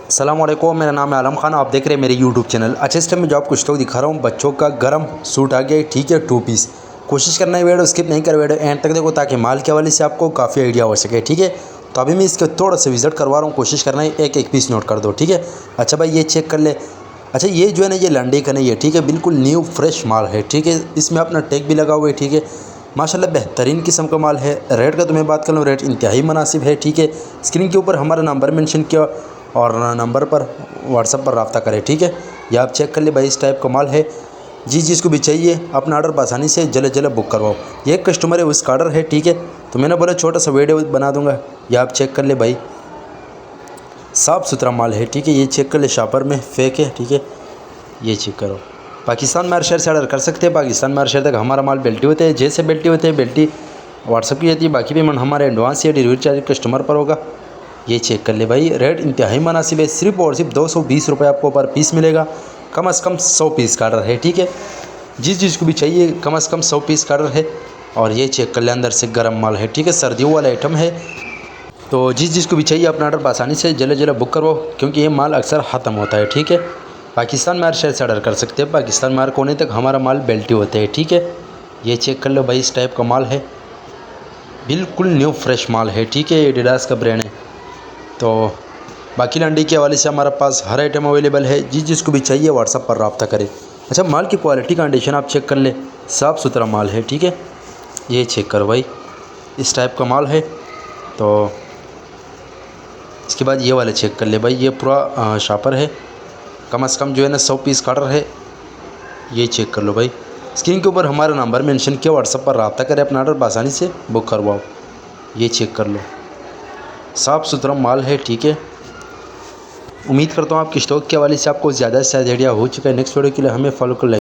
अस्सलाम वालेकुम, मेरा नाम है आलम खान। आप देख रहे हैं मेरे यूट्यूब चैनल। अच्छा, इस टाइम में जो आपको स्टॉक दिखा रहा हूँ बच्चों का गरम सूट आ गया है, ठीक है, 2 पीस। कोशिश करना है वीडियो स्किप नहीं कर, वीडियो एंड तक देखो ताकि माल के हवाले से आपको काफ़ी आइडिया हो सके, ठीक है। तो अभी मैं इसके थोड़ा सा विजिट करवा रहा हूँ, कोशिश करना है एक एक पीस नोट कर दो, ठीक है। अच्छा भाई, ये चेक कर ले। अच्छा, ये जो है ना, ये लंडे का नहीं है, ठीक है, बिल्कुल न्यू फ्रेश माल है, ठीक है। इसमें अपना टैग भी लगा हुआ है, ठीक है। माशाल्लाह बेहतरीन किस्म का माल है। रेट का तो मैं बात कर लूँ, रेट इंतहाई मुनासिब है, ठीक है। स्क्रीन के ऊपर हमारा नंबर मेंशन किया और नंबर पर व्हाट्सएप पर रब्ता करें, ठीक है। या आप चेक कर ले भाई, इस टाइप का माल है जी। जिसको भी चाहिए अपना ऑर्डर आसानी से जल्द जल्द बुक करवाओ। ये एक कस्टमर है, उसका ऑर्डर है, ठीक है। तो मैंने बोला छोटा सा वीडियो बना दूंगा। या आप चेक कर ले भाई, साफ़ सुथरा माल है, ठीक है। ये चेक कर ले, शॉपर में फेक है, ठीक है। ये चेक करो। पाकिस्तान में हर शहर से ऑर्डर कर सकते हैं। पाकिस्तान में हर शहर तक हमारा माल बेल्टी होते हैं। जैसे बेल्टी होते हैं, बेल्टी व्हाट्सअप की जाती है। बाकी पेमेंट हमारे एडवांस या डिलीवरी चार्ज कस्टमर पर होगा। ये चेक कर ले भाई, रेट इंतहाई मुनासिब है। सिर्फ और सिर्फ 220 रुपये आपको पर पीस मिलेगा। कम से कम 100 पीस का ऑर्डर है, ठीक है। जिसको भी चाहिए कम से कम 100 पीस का ऑर्डर है। और ये चेक कर ले, अंदर से गर्म माल है, ठीक है, सर्दियों वाला आइटम है। तो जिसको भी चाहिए अपना ऑर्डर आसानी से जल्द जल्द बुक करवाओ, क्योंकि ये माल अक्सर ख़त्म होता है, ठीक है। पाकिस्तान में हर शहर से ऑर्डर कर सकते हैं। पाकिस्तान में हर कोने तक हमारा माल बेल्टी होते हैं, ठीक है। ये चेक कर लो भाई, इस टाइप का माल है, बिल्कुल न्यू फ्रेश माल है, ठीक है। एडिडास का ब्रांड है। तो बाकी लंडी के हवाले से हमारे पास हर आइटम अवेलेबल है। जिसको भी चाहिए व्हाट्सएप पर रब्ता करें। अच्छा, माल की क्वालिटी कंडीशन आप चेक कर ले, साफ़ सुथरा माल है, ठीक है। ये चेक करो भाई, इस टाइप का माल है। तो इसके बाद ये वाला चेक कर ले भाई, ये पूरा शॉपर है। कम से कम जो है ना 100 पीस का ऑर्डर है। ये चेक कर लो भाई, स्क्रीन के ऊपर हमारा नंबर मेंशन किया, व्हाट्सएप पर रब्ता करें, अपना ऑर्डर आसानी से बुक करवाओ। ये चेक कर लो, साफ़ सुथरा माल है, ठीक है। उम्मीद करता हूँ आपकी स्टॉक के हवाले से आपको ज़्यादा से ज़्यादा आइडिया हो चुका है। नेक्स्ट वीडियो के लिए हमें फॉलो कर लें।